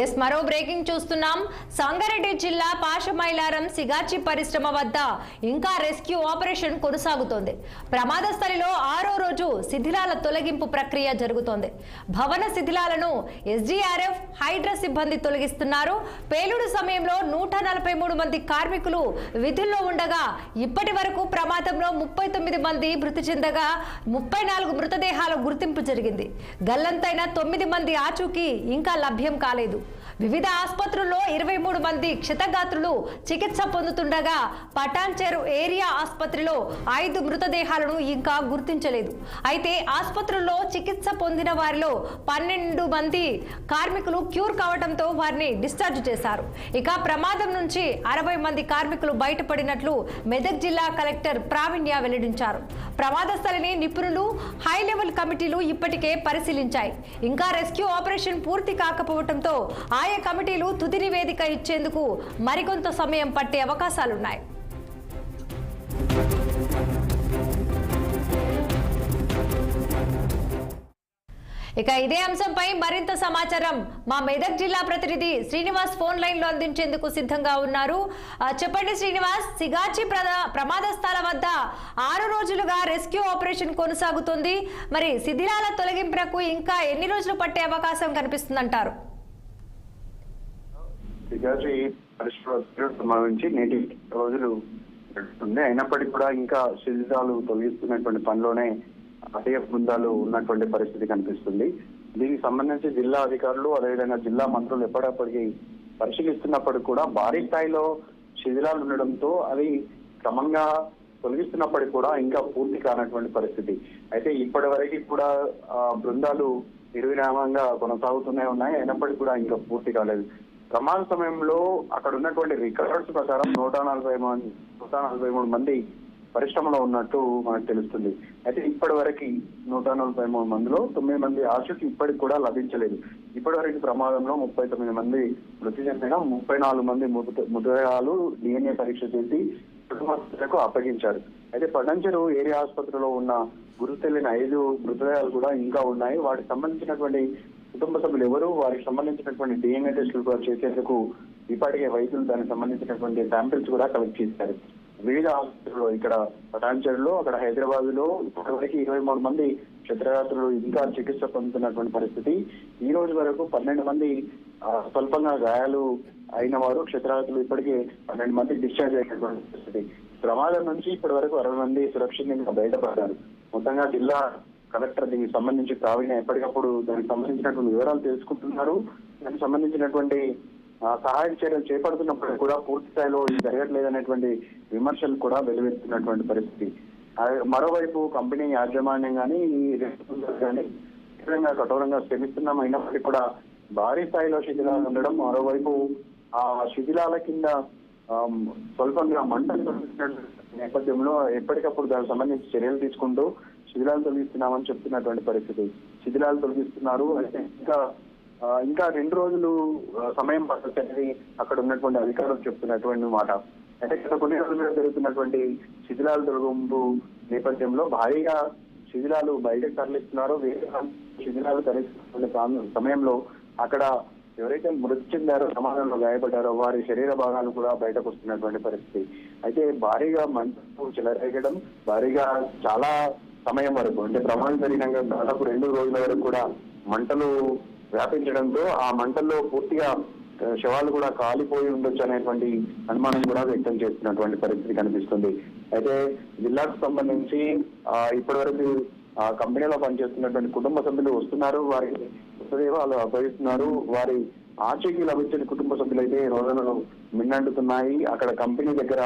Yes మరో breaking చూస్తున్నాం. సంగారెడ్డి జిల్లా పాషమైలారం సిగాచి పరిశ్రమ వద్ద ఇంకా రెస్క్యూ ఆపరేషన్ కొనసాగుతోంది. ప్రమాద స్థలిలో 6వ రోజు శిథిలాల తొలగింపు ప్రక్రియ జరుగుతోంది. భవన శిథిలాలను ఎస్డీఆర్ఎఫ్ హైడ్రా సిబ్బంది తొలగిస్తున్నారు. పేలుడు సమయంలో 143 మంది కార్మికులు విధుల్లో ఉండగా ఇప్పటి వరకు ప్రమాదంలో 39 మంది మృతి చెందగా 34 మృతదేహాల గుర్తింపు జరిగింది. గల్లంతైన 9 మంది ఆచూకీ ఇంకా లభ్యం కాలేదు. వివిధ ఆసుపత్రుల్లో 23 మంది క్షతగాత్రులు చికిత్స పొందుతుండగా పటాన్చెరు ఏరియా ఆసుపత్రిలో 5 మృతదేహాలను ఇంకా గుర్తించలేదు. అయితే ఆసుపత్రుల్లో చికిత్స పొందిన వారిలో 12 మంది కార్మికులు క్యూర్ కావడంతో వారిని డిశ్చార్జ్ చేశారు. ఇక ప్రమాదం నుంచి 60 మంది కార్మికులు బయటపడినట్లు మెదక్ జిల్లా కలెక్టర్ ప్రావీణ్య వెల్లడించారు. ప్రమాద స్థలిని నిపుణులు హై లెవెల్ కమిటీలు ఇప్పటికే పరిశీలించాయి. ఇంకా రెస్క్యూ ఆపరేషన్ పూర్తి కాకపోవడంతో ఆయా కమిటీలు తుది నివేదిక ఇచ్చేందుకు మరికొంత సమయం పట్టే అవకాశాలున్నాయి. ఇక ఇదే అంశంపై మరింత సమాచారం మా మెదక్ జిల్లా ప్రతినిధి శ్రీనివాస్ ఫోన్ లైన్ లో అందించేందుకు సిద్ధంగా ఉన్నారు. చెప్పండి శ్రీనివాస్, సిగాచి ప్రమాద స్థల వద్ద 6 రోజులుగా రెస్క్యూ ఆపరేషన్ కొనసాగుతుంది. మరి శిథిలాల తొలగింపునకు ఇంకా ఎన్ని రోజులు పట్టే అవకాశం కనిపిస్తుందంటారు? సిగాచి పరిశ్రమ సంబంధించి నేటి రోజులు గడుస్తుంది. అయినప్పటికీ కూడా ఇంకా శిథిలాలు తొలగిస్తున్నటువంటి పనిలోనే అదే బృందాలు ఉన్నటువంటి పరిస్థితి కనిపిస్తుంది. దీనికి సంబంధించి జిల్లా అధికారులు అదేవిధంగా జిల్లా మంత్రులు ఎప్పటికప్పటికీ పరిశీలిస్తున్నప్పటికీ కూడా భారీ స్థాయిలో శిథిలాలు ఉండడంతో అవి క్రమంగా తొలగిస్తున్నప్పటికీ కూడా ఇంకా పూర్తి కానటువంటి పరిస్థితి. అయితే ఇప్పటి వరకు కూడా బృందాలు నిర్విరామంగా కొనసాగుతూనే ఉన్నాయి. అయినప్పటికీ కూడా ఇంకా పూర్తి కాలేదు. ప్రమాద సమయంలో అక్కడ ఉన్నటువంటి రికార్డ్స్ ప్రకారం 143 మంది పరిశ్రమలో ఉన్నట్టు మనకు తెలుస్తుంది. అయితే ఇప్పటి వరకు 143 మందిలో 9 మంది ఆచూకీ ఇప్పటికి కూడా లభించలేదు. ఇప్పటి వరకు ప్రమాదంలో 39 మంది మృతి చెందిన 34 మంది మృతదేహాలు DNA పరీక్ష చేసి కుటుంబాలకు అప్పగించారు. అయితే పటాన్చెరు ఏరియా ఆసుపత్రిలో ఉన్న గుర్తు తెలియని 5 మృతదేహాలు కూడా ఇంకా ఉన్నాయి. వాటికి సంబంధించినటువంటి కుటుంబ సభ్యులు ఎవరు, వారికి సంబంధించినటువంటి DNA టెస్టులు కూడా చేసేందుకు ఇప్పటికే వైద్యులు దానికి సంబంధించినటువంటి శాంపిల్స్ కూడా కలెక్ట్ చేశారు. వివిధ ఆసుపత్రుల్లో ఇక్కడ పటాన్చెరులో, అక్కడ హైదరాబాద్ లో ఇప్పటివరకు 23 మంది క్షతగాత్రులు ఇంకా చికిత్స పొందుతున్నటువంటి పరిస్థితి. ఈ రోజు వరకు 12 మంది స్వల్పంగా గాయాలు అయిన వారు క్షతగాత్రులు ఇప్పటికే 12 మంది డిశ్చార్జ్ అయినటువంటి పరిస్థితి. ప్రమాదం నుంచి ఇప్పటి వరకు 60 మంది సురక్షితంగా బయటపడ్డారు. మొత్తంగా జిల్లా కలెక్టర్ దీనికి సంబంధించి ప్రావీణ్య ఎప్పటికప్పుడు దానికి సంబంధించినటువంటి వివరాలు తెలుసుకుంటున్నారు. దానికి సంబంధించినటువంటి సహాయ చర్యలు చేపడుతున్నప్పుడు కూడా పూర్తి స్థాయిలో ఇది జరగట్లేదనేటువంటి విమర్శలు కూడా వెలువెత్తున్నటువంటి పరిస్థితి. మరోవైపు కంపెనీ యాజమాన్యం కానీ ఈ కానీ తీవ్రంగా కఠోరంగా శ్రమిస్తున్నాం. అయినప్పటికీ కూడా భారీ స్థాయిలో శిథిలాలు ఉండడం, మరోవైపు ఆ శిథిలాల కింద స్వల్పంగా మంటలు నేపథ్యంలో ఎప్పటికప్పుడు దానికి సంబంధించి చర్యలు తీసుకుంటూ శిథిలాలు తొలగిస్తున్నామని చెప్తున్నటువంటి పరిస్థితి. శిథిలాలు తొలగిస్తున్నారు. అయితే ఇంకా 2 రోజులు సమయం పడుతుంది అక్కడ ఉన్నటువంటి అధికారులు చెప్తున్నటువంటి మాట. అయితే గత కొన్ని రోజులుగా జరుగుతున్నటువంటి శిథిలాల తొలగింపు నేపథ్యంలో భారీగా శిథిలాలు బయటకు తరలిస్తున్నారు. వేరే శిథిలాలు తరలిస్తున్న సమయంలో అక్కడ ఎవరైతే మృతి చెందారో, ప్రమాదంలో గాయపడ్డారో వారి శరీర భాగాలు కూడా బయటకు వస్తున్నటువంటి పరిస్థితి. అయితే భారీగా మంటలు చెలరేగడం, భారీగా చాలా సమయం వరకు అంటే ప్రమాదం జరిగినాక దాదాపు 2 రోజుల వరకు కూడా మంటలు వ్యాపించడంతో ఆ మంటల్లో పూర్తిగా శవాలు కూడా కాలిపోయి ఉండొచ్చు అనేటువంటి అనుమానం కూడా వ్యక్తం చేస్తున్నటువంటి పరిస్థితి కనిపిస్తుంది. అయితే జిల్లాకు సంబంధించి ఇప్పటి వరకు కంపెనీలో పనిచేస్తున్నటువంటి కుటుంబ సభ్యులు వస్తున్నారు, వారి మృతదేహాలు అప్పగిస్తున్నారు. వారి ఆచూకీ లభించిన కుటుంబ సభ్యులు అయితే రోజులను మిన్నంటున్నాయి. అక్కడ కంపెనీ దగ్గర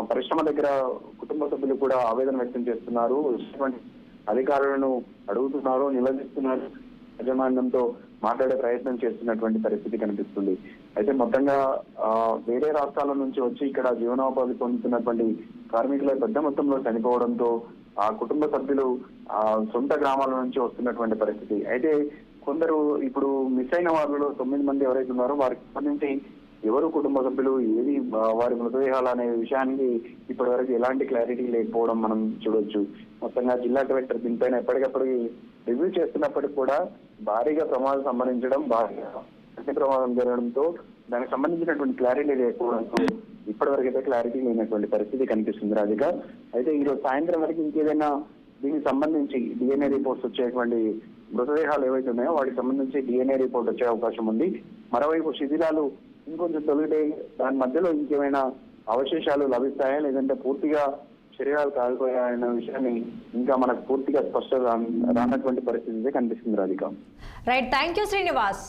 పరిశ్రమ దగ్గర కుటుంబ సభ్యులు కూడా ఆవేదన వ్యక్తం చేస్తున్నారు. అధికారులను అడుగుతున్నారు, నిలదీస్తున్నారు, యాజమాన్యంతో మాట్లాడే ప్రయత్నం చేస్తున్నటువంటి పరిస్థితి కనిపిస్తుంది. అయితే మొత్తంగా వేరే రాష్ట్రాల నుంచి వచ్చి ఇక్కడ జీవనోపాధి పొందుతున్నటువంటి కార్మికుల పెద్ద మొత్తంలో చనిపోవడంతో ఆ కుటుంబ సభ్యులు సొంత గ్రామాల నుంచి వస్తున్నటువంటి పరిస్థితి. అయితే కొందరు ఇప్పుడు మిస్ అయిన వారిలో 9 మంది ఎవరైతే ఉన్నారో వారికి సంబంధించి ఎవరు కుటుంబ సభ్యులు, ఏది వారి మృతదేహాలు అనే విషయానికి ఇప్పటి వరకు ఎలాంటి క్లారిటీ లేకపోవడం మనం చూడొచ్చు. మొత్తంగా జిల్లా కలెక్టర్ దీనిపైన ఎప్పటికప్పుడు రివ్యూ చేస్తున్నప్పటికీ కూడా భారీగా ప్రమాదం సంభవించడం, భారీగా అగ్ని ప్రమాదం జరగడంతో దానికి సంబంధించినటువంటి క్లారిటీ లేకపోవడంతో ఇప్పటివరకు అయితే క్లారిటీ లేనటువంటి పరిస్థితి కనిపిస్తుంది రాధిక. అయితే ఈరోజు సాయంత్రం వరకు ఇంకేదైనా దీనికి సంబంధించి డిఎన్ఏ రిపోర్ట్స్ వచ్చేటువంటి మృతదేహాలు ఏవైతే ఉన్నాయో వాటికి సంబంధించి డిఎన్ఏ రిపోర్ట్ వచ్చే అవకాశం ఉంది. మరోవైపు శిథిలాలు ఇంకొంచెం తొలిగితే దాని మధ్యలో ఇంకేమైనా అవశేషాలు లభిస్తాయా లేదంటే పూర్తిగా శరీరాలు కాలిపోయా అన్న విషయాన్ని ఇంకా మనకు పూర్తిగా స్పష్టంగా రానటువంటి పరిస్థితి కనిపిస్తుంది Radhika. Right, thank you Srinivas.